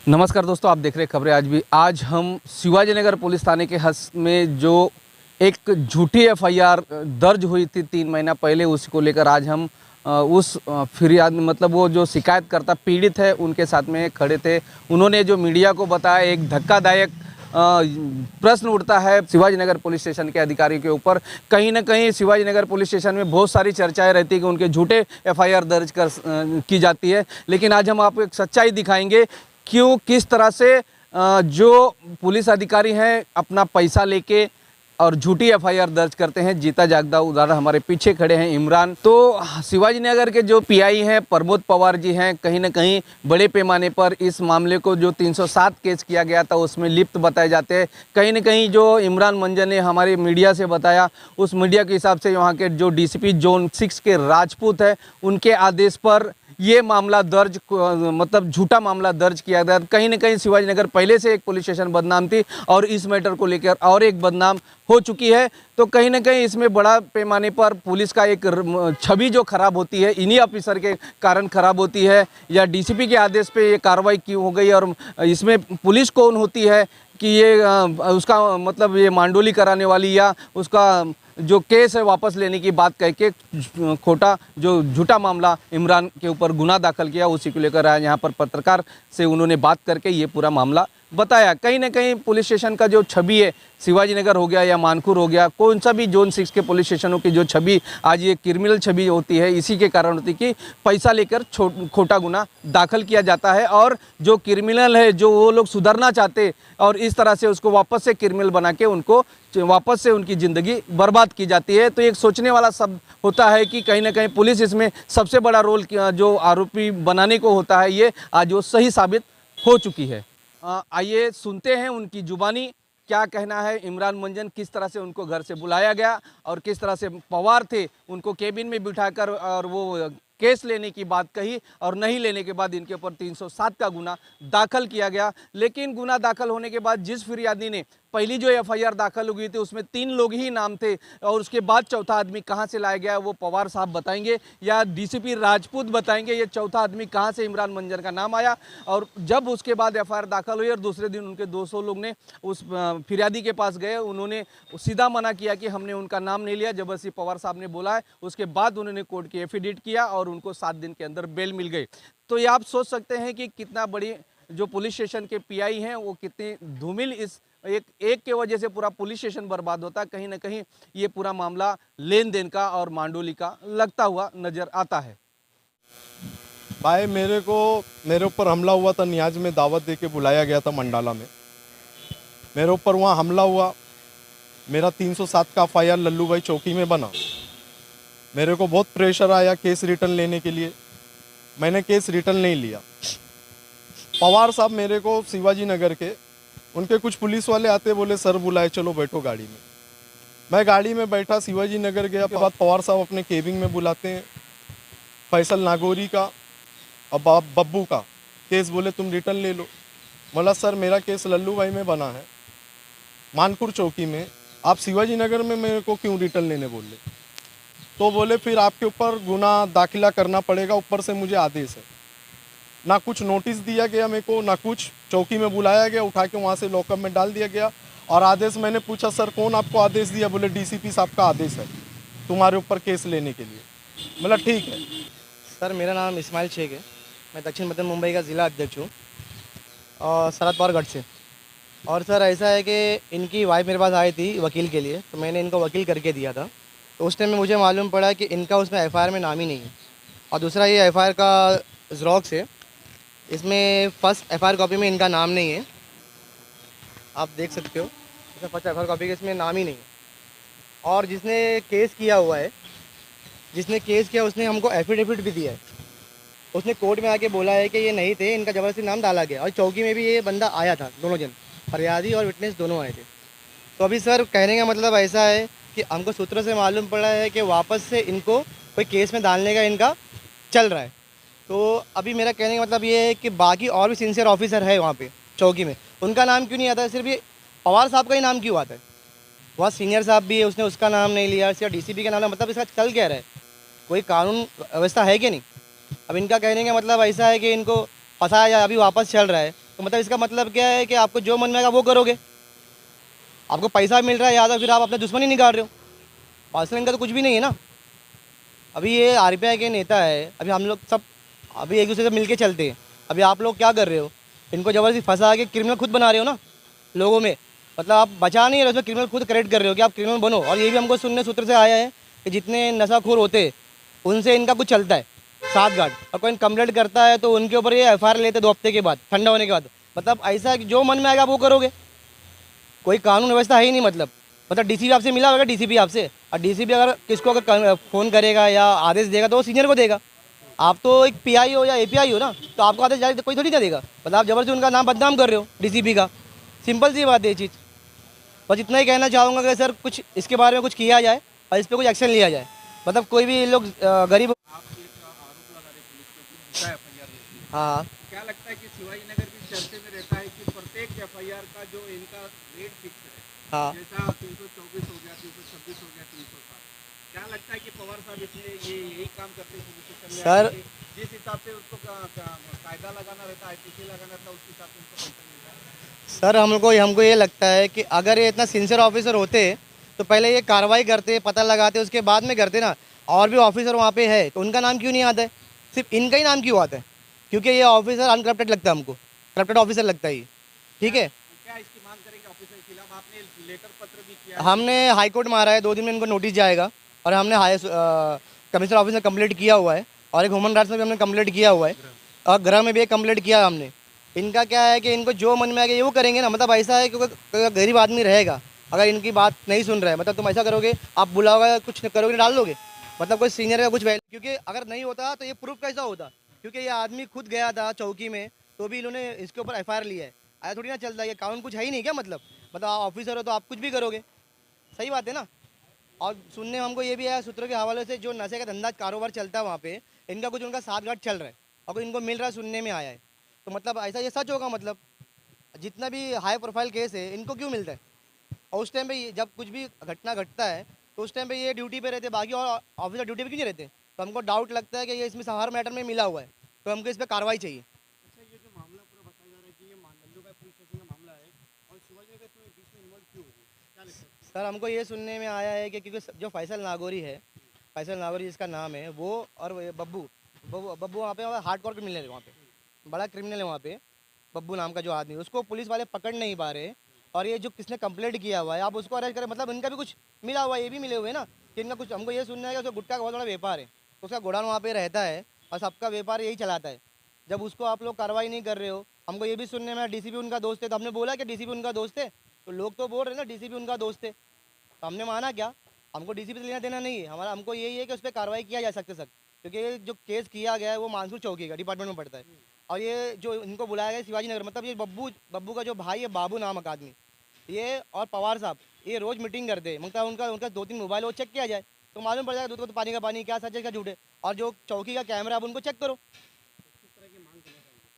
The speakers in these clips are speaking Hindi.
नमस्कार दोस्तों, आप देख रहे हैं खबरें आज भी। आज हम शिवाजी नगर पुलिस थाने के हस में जो एक झूठी एफआईआर दर्ज हुई थी 3 महीना पहले, उसी को लेकर आज हम उस फिरियाद मतलब वो जो शिकायतकर्ता पीड़ित है उनके साथ में खड़े थे। उन्होंने जो मीडिया को बताया, एक धक्कादायक प्रश्न उठता है शिवाजी नगर पुलिस स्टेशन के अधिकारियों के ऊपर। कहीं ना कहीं शिवाजी नगर पुलिस स्टेशन में बहुत सारी चर्चाएं रहती है कि उनके झूठे एफआईआर दर्ज की जाती है, लेकिन आज हम आपको एक सच्चाई दिखाएंगे क्यों किस तरह से जो पुलिस अधिकारी हैं अपना पैसा लेके और झूठी एफआईआर दर्ज करते हैं। जीता जागता उदाहरण हमारे पीछे खड़े हैं इमरान। तो शिवाजी नगर के जो पीआई हैं प्रमोद पवार जी हैं, कहीं ना कहीं बड़े पैमाने पर इस मामले को जो 307 केस किया गया था उसमें लिप्त बताए जाते हैं। कहीं ना कहीं जो इमरान मंजर ने हमारे मीडिया से बताया, उस मीडिया के हिसाब से वहाँ के जो डीसीपी जोन 6 के राजपूत है, उनके आदेश पर ये मामला दर्ज मतलब झूठा मामला दर्ज किया गया। कहीं ना कहीं शिवाजी नगर पहले से एक पुलिस स्टेशन बदनाम थी और इस मैटर को लेकर और एक बदनाम हो चुकी है। तो कहीं ना कहीं इसमें बड़ा पैमाने पर पुलिस का एक छवि जो खराब होती है, इन्हीं ऑफिसर के कारण खराब होती है, या डीसीपी के आदेश पे ये कार्रवाई क्यों हो गई और इसमें पुलिस कौन होती है कि ये उसका मतलब ये मांडोली कराने वाली या उसका जो केस है वापस लेने की बात कह के खोटा जो झूठा मामला इमरान के ऊपर गुनाह दाखिल किया, उसी को लेकर आए यहाँ पर पत्रकार से उन्होंने बात करके ये पूरा मामला बताया। कहीं ना कहीं पुलिस स्टेशन का जो छवि है, शिवाजी नगर हो गया या मानखुर हो गया, कौन सा भी जोन 6 के पुलिस स्टेशनों की जो छवि आज ये क्रिमिनल छवि होती है, इसी के कारण होती है कि पैसा लेकर खोटा गुना दाखिल किया जाता है और जो क्रिमिनल है, जो वो लोग सुधरना चाहते और इस तरह से उसको वापस से क्रिमिनल बना के उनको वापस से उनकी ज़िंदगी बर्बाद की जाती है। तो एक सोचने वाला सब होता है कि कहीं ना कहीं पुलिस इसमें सबसे बड़ा रोल जो आरोपी बनाने को होता है, ये आज वो सही साबित हो चुकी है। आइए सुनते हैं उनकी जुबानी क्या कहना है। इमरान मंजन किस तरह से उनको घर से बुलाया गया और किस तरह से पवार थे उनको केबिन में बिठाकर और वो केस लेने की बात कही और नहीं लेने के बाद इनके ऊपर 307 का गुना दाखिल किया गया। लेकिन गुना दाखिल होने के बाद जिस फिरियादी ने पहली जो एफआईआर दाखिल हुई थी उसमें 3 लोग ही नाम थे और उसके बाद चौथा आदमी कहां से लाया गया वो पवार साहब बताएंगे या डीसीपी राजपूत बताएंगे ये चौथा आदमी कहां से इमरान मंजर का नाम आया। और जब उसके बाद एफआईआर दाखिल हुई और दूसरे दिन उनके 200 लोग ने उस फिरियादी के पास गए, उन्होंने सीधा मना किया कि हमने उनका नाम नहीं लिया, जबरदस्ती पवार साहब ने बोला है। उसके बाद उन्होंने कोर्ट की एफिडेविट किया और उनको 7 दिन के अंदर बेल मिल गई। तो ये आप सोच सकते हैं कि कितना बड़ी जो पुलिस स्टेशन के पीआई हैं वो कितनी धूमिल इस एक के वजह से पूरा पुलिस स्टेशन बर्बाद होता है। कहीं ना कहीं ये पूरा मामला लेन देन का और मांडोली का लगता हुआ नजर आता है। भाई मेरे ऊपर हमला हुआ था, नियाज में दावत दे के बुलाया गया था मंडाला में। मेरे ऊपर वहाँ हमला हुआ, मेरा 307 का एफआईआर लल्लू भाई चौकी में बना। मेरे को बहुत प्रेशर आया केस रिटर्न लेने के लिए, मैंने केस रिटर्न नहीं लिया। पवार साहब मेरे को शिवाजी नगर के उनके कुछ पुलिस वाले आते, बोले सर बुलाए चलो बैठो गाड़ी में। मैं गाड़ी में बैठा, शिवाजी नगर गया। के बाद पवार साहब अपने केबिन में बुलाते हैं फैसल नागौरी का और बब्बू का केस, बोले तुम रिटर्न ले लो। बोला सर मेरा केस लल्लू भाई में बना है मानपुर चौकी में, आप शिवाजी नगर में मेरे को क्यों रिटर्न लेने बोल रहे? तो बोले फिर आपके ऊपर गुना दाखिला करना पड़ेगा, ऊपर से मुझे आदेश है। ना कुछ नोटिस दिया गया मेरे को, ना कुछ, चौकी में बुलाया गया, उठा के वहाँ से लॉकअप में डाल दिया गया। और आदेश मैंने पूछा सर कौन आपको आदेश दिया? बोले डीसीपी साहब का आदेश है तुम्हारे ऊपर केस लेने के लिए। बोला ठीक है। सर मेरा नाम इस्माइल शेख है, मैं दक्षिण मध्य मुंबई का ज़िला अध्यक्ष हूँ और शरद पवारगढ़ से। और सर ऐसा है कि इनकी वाइफ मेरे पास आई थी वकील के लिए, तो मैंने इनको वकील करके दिया था। तो उस टाइम में मुझे मालूम पड़ा कि इनका उसमें एफआईआर में नाम ही नहीं है। और दूसरा ये एफआईआर का ज़ेरॉक्स है, इसमें फर्स्ट एफआईआर कॉपी में इनका नाम नहीं है, आप देख सकते हो। इसमें फर्स्ट एफआईआर कॉपी के इसमें नाम ही नहीं है। और जिसने केस किया हुआ है, जिसने केस किया उसने हमको एफिडेविट भी दिया है। उसने कोर्ट में आके बोला है कि ये नहीं थे, इनका ज़बरदस्ती नाम डाला गया। और चौकी में भी ये बंदा आया था, दोनों जन फरियादी और विटनेस दोनों आए थे। तो अभी सर कहने का मतलब ऐसा है कि हमको सूत्रों से मालूम पड़ा है कि वापस से इनको कोई केस में डालने का इनका चल रहा है। तो अभी मेरा कहने का मतलब ये है कि बाकी और भी सिंसियर ऑफिसर है वहाँ पे चौकी में, उनका नाम क्यों नहीं आता है? सिर्फ ये पवार साहब का ही नाम क्यों आता है? वहाँ सीनियर साहब भी है, उसने उसका नाम नहीं लिया, सिर्फ डीसीपी का नाम, मतलब इसका चल क्या रहा है? कोई कानून व्यवस्था है कि नहीं? अब इनका कहने का मतलब ऐसा है कि इनको फंसाया जाए, अभी वापस चल रहा है। तो मतलब इसका मतलब क्या है कि आपको जो मन में आएगा वो करोगे। आपको पैसा मिल रहा है या तो फिर आप अपना दुश्मनी निकाल रहे हो। पर्सनल इनका तो कुछ भी नहीं है ना। अभी ये आरपीआई के नेता है, अभी हम लोग सब अभी एक दूसरे से मिलके चलते हैं। अभी आप लोग क्या कर रहे हो, इनको ज़बरदस्ती फंसा के क्रिमिनल खुद बना रहे हो ना लोगों में। मतलब आप बचा नहीं रहे हो, उसमें क्रिमिनल खुद क्रिएट कर रहे हो कि आप क्रिमिनल बनो। और ये भी हमको सुनने सूत्र से आया है कि जितने नशाखोर होते हैं उनसे इनका कुछ चलता है साथ गांठ, और कोई कंप्लेंट करता है तो उनके ऊपर ये एफआईआर लेते 2 हफ्ते के बाद, ठंडा होने के बाद। मतलब ऐसा है कि जो मन में आएगा वो करोगे। कोई कानून व्यवस्था है ही नहीं। मतलब डीसीपी आपसे मिला होगा, डीसीपी आपसे, और डीसीपी अगर किसको अगर फ़ोन करेगा या आदेश देगा तो वो सीनियर को देगा। आप तो एक पीआई हो या एपीआई हो ना, तो आपको आदेश जारी कोई थोड़ी ना देगा। मतलब आप जबरदस्ती उनका नाम बदनाम कर रहे हो डीसीपी का। सिंपल सी बात है ये चीज़। बस इतना ही कहना चाहूँगा कि सर कुछ इसके बारे में कुछ किया जाए और इस पर कुछ एक्शन लिया जाए। मतलब कोई भी लोग गरीब। आप एक आरोप लगा रहे पुलिस पे कि झूठा एफआईआर लेती है। हाँ क्या लगता है कि शिवाजी नगर भी चर्चे में रहता है कि प्रत्येक एफआईआर का जो इनका रेट फिक्स है, हाँ जैसा 324 हो गया, 326 हो गया, 307, क्या लगता है कि पवार साहब इसमें ये यही काम करते हैं पुलिस स्टेशन में सर। आके कि जिस हिसाब से उसको कायदा लगाना रहता है, आईपीसी लगाना रहता है, उस हिसाब से उनको पैसा मिल रहा है? सर हमको ये लगता है कि अगर ये इतना सिंसियर ऑफिसर होते तो पहले ये कार्रवाई करते, पता लगाते, उसके बाद में करते ना। और भी ऑफिसर वहाँ पे है तो उनका नाम क्यों नहीं आता है, सिर्फ इनका ही नाम क्यों आता है? क्योंकि ये ऑफिसर अनकरप्टेड लगता है हमको, करप्टेड ऑफिसर लगता है ये। ठीक है, क्या इसकी मांग करेंगे ऑफिसर के खिलाफ? आपने लेटर पत्र भी किया है? हमने हाई कोर्ट मारा है, 2 दिन में इनको नोटिस जाएगा। और हमने हाई कमिश्नर ऑफिस में कंप्लीट किया हुआ है, और एक ह्यूमन राइट्स में भी हमने कंप्लीट किया हुआ है, और गृह में भी एक कंप्लीट किया है हमने। इनका क्या है कि इनको जो मन में आएगा ये वो करेंगे ना। मतलब ऐसा है कि कोई गरीब आदमी रहेगा, अगर इनकी बात नहीं सुन रहा है, मतलब तुम ऐसा करोगे, आप बुलाओगे, कुछ करोगे, डाल दोगे। मतलब कोई सीनियर का कुछ वैल्यू, क्योंकि अगर नहीं होता तो ये प्रूफ कैसा होता? क्योंकि ये आदमी खुद गया था चौकी में, तो भी इन्होंने इसके ऊपर एफआईआर लिया है। ऐसा थोड़ी ना चलता है, ये कानून कुछ है ही नहीं क्या? मतलब आप ऑफिसर हो तो आप कुछ भी करोगे। सही बात है ना। और सुनने में हमको ये भी आया सूत्रों के हवाले से, जो नशे का धंधा कारोबार चलता है वहाँ पे, इनका कुछ उनका साथ गांठ चल रहा है और कुछ इनको मिल रहा है, सुनने में आया है। तो मतलब ऐसा ये सच होगा? मतलब जितना भी हाई प्रोफाइल केस है इनको क्यों मिलता है? और उस टाइम पे जब कुछ भी घटना घटता है तो उस टाइम पे ये ड्यूटी पे रहते, बाकी और ऑफिसर ड्यूटी पे क्यों नहीं रहते? तो हमको डाउट लगता है कि ये इसमें हर मैटर में मिला हुआ है, तो हमको इस पर कार्रवाई चाहिए। अच्छा, ये जो मामला पूरा बताया जा रहा है कि ये लल्लूबाई पुलिस स्टेशन का मामला है और शिवाजी नगर इसमें बीच में इन्वॉल्व क्यों हो गई, क्या लगता है? सर हमको ये सुनने में आया है कि क्योंकि जो फैसल नागौरी है, फैसल नागौरी जिसका नाम है, वो और वो बब्बू बब्बू बब्बू वहाँ पे हार्ड कोर क्रिमिनल है, वहाँ पे बड़ा क्रिमिनल है वहाँ पे। बब्बू नाम का जो आदमी, उसको पुलिस वाले पकड़ नहीं पा रहे। और ये जो किसने कंप्लेंट किया हुआ है, आप उसको अरेस्ट करें। मतलब इनका भी कुछ मिला हुआ है, ये भी मिले हुए हैं ना, कि इनका कुछ। हमको ये सुनना है कि उसका गुटखा का बहुत बड़ा व्यापार है, उसका गोडाउन वहाँ पे रहता है और सबका व्यापार यही चलाता है। जब उसको आप लोग कार्रवाई नहीं कर रहे हो, हमको ये भी सुनने में डीसीपी उनका दोस्त है, तो हमने बोला कि डीसीपी उनका दोस्त है, तो लोग तो बोल रहे हैं ना डीसीपी उनका दोस्त है, तो हमने माना क्या? हमको डीसीपी से लेना देना नहीं है हमारा। हमको यही है कि उस पर कार्रवाई किया जा सकते सख्त, क्योंकि ये जो केस किया गया है वो मानसूर चौकी का डिपार्टमेंट में पड़ता है। और ये जो इनको बुलाया गया है शिवाजी नगर, मतलब ये बब्बू बब्बू का जो भाई है, बाबू नामक आदमी, ये और पवार साहब, ये रोज़ मीटिंग करते हैं। मतलब उनका उनका 2-3 मोबाइल वो चेक किया जाए तो मालूम पड़ जाएगा दूध को तो पानी का पानी, क्या सच है क्या झूठ है। और जो चौकी का कैमरा आप उनको चेक करो।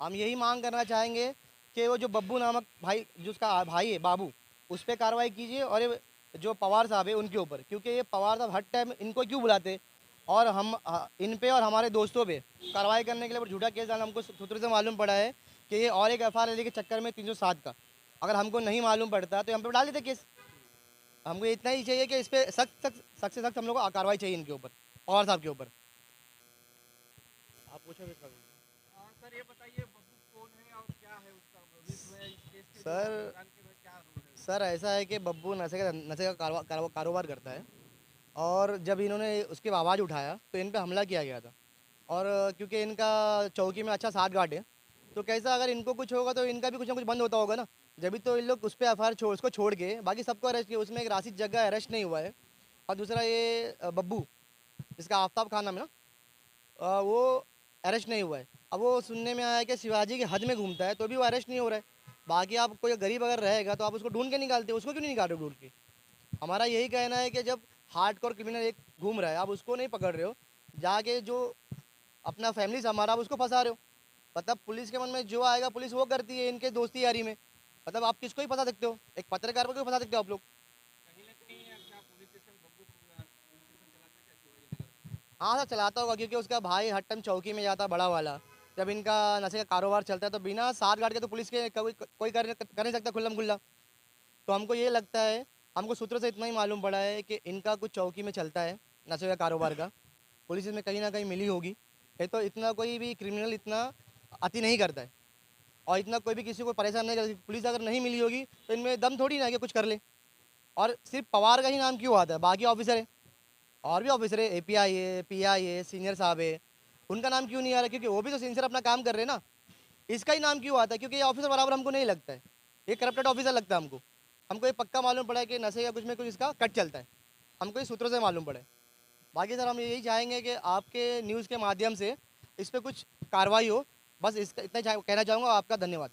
हम यही मांग करना चाहेंगे कि वो जो बब्बू नामक भाई, जो उसका भाई है बाबू, उस पर कार्रवाई कीजिए। और ये जो पवार साहब है उनके ऊपर, क्योंकि ये पवार साहब हर टाइम इनको क्यों बुलाते, और हम इन पे और हमारे दोस्तों पे कार्रवाई करने के लिए झूठा केस डालना। हमको सूत्रों से मालूम पड़ा है कि ये और एक एफआईआर के चक्कर में 307 का, अगर हमको नहीं मालूम पड़ता तो हम पे डाल देते केस। हमको इतना ही चाहिए कि इस पर सख्त से सख्त हम लोग को कार्रवाई चाहिए इनके ऊपर, पवार साहब के ऊपर। आप पूछो फिर कभी। सर ये बताइए बब्बू कौन है और क्या है उसका भविष्य है इस केस के सर दौरान के क्या रोल है? सर ऐसा है कि बब्बू नशे का कारोबार करता है। और जब इन्होंने उसकी आवाज़ उठाया तो इन पे हमला किया गया था। और क्योंकि इनका चौकी में अच्छा साथ गांठ है, तो कैसा अगर इनको कुछ होगा तो इनका भी कुछ ना कुछ बंद होता होगा ना। जब भी तो इन लोग उस पर एफआईआर उसको छोड़ के बाकी सबको अरेस्ट किया। उसमें एक राशिद जग्गा अरेस्ट नहीं हुआ है, और दूसरा ये बब्बू, जिसका आफ्ताब खान नाम है ना, वो अरेस्ट नहीं हुआ है। अब वो सुनने में आया है कि शिवाजी के हद में घूमता है तो भी वो अरेस्ट नहीं हो रहा है। बाकी आप कोई गरीब अगर रहेगा तो आप उसको ढूंढ के निकालते हो, उसको क्यों नहीं निकाल रहे हो ढूंढ के? हमारा यही कहना है कि जब हार्डकोर क्रिमिनल एक घूम रहा है, आप उसको नहीं पकड़ रहे हो, जाके जो अपना फैमिली से हमारा, आप उसको फंसा रहे हो। मतलब पुलिस के मन में जो आएगा पुलिस वो करती है इनके दोस्ती यारी में। मतलब आप किसको ही फंसा सकते हो, एक पत्रकार को क्यों फंसा सकते हो आप लोग? कहीं ना कहीं क्या police station Babbu police station चलाता है क्या शिवाजी नगर? हाँ सर चलाता होगा, क्योंकि उसका भाई हर टाइम चौकी में जाता, बड़ा वाला, जब इनका नशे का कारोबार चलता है तो बिना साथ गार्ड के तो पुलिस के कोई कर नहीं सकता खुल्लम खुल्ला। तो हमको ये लगता है, हमको सूत्रों से इतना ही मालूम पड़ा है कि इनका कुछ चौकी में चलता है नशे का कारोबार का, पुलिस इसमें कहीं ना कहीं मिली होगी। ये तो इतना कोई भी क्रिमिनल इतना अति नहीं करता है और इतना कोई भी किसी को परेशान नहीं करता। पुलिस अगर नहीं मिली होगी तो इनमें दम थोड़ी ना है कि कुछ कर ले। और सिर्फ पवार का ही नाम क्यों आता है, बाकी ऑफिसर है और भी ऑफिसर है, API है, PI है, सीनियर साहब है, उनका नाम क्यों नहीं आ रहा? क्योंकि वो भी तो सिंसियर अपना काम कर रहे हैं ना। इसका ही नाम क्यों आता है? क्योंकि ये ऑफिसर बराबर हमको नहीं लगता है, ये करप्टेड ऑफिसर लगता है हमको। हमको ये पक्का मालूम पड़ा है कि नशे या कुछ में कुछ इसका कट चलता है, हमको ये सूत्रों से मालूम पड़ा है। बाकी सर हम यही चाहेंगे कि आपके न्यूज़ के माध्यम से इस पर कुछ कार्रवाई हो, बस इसका इतना कहना चाहूँगा। आपका धन्यवाद।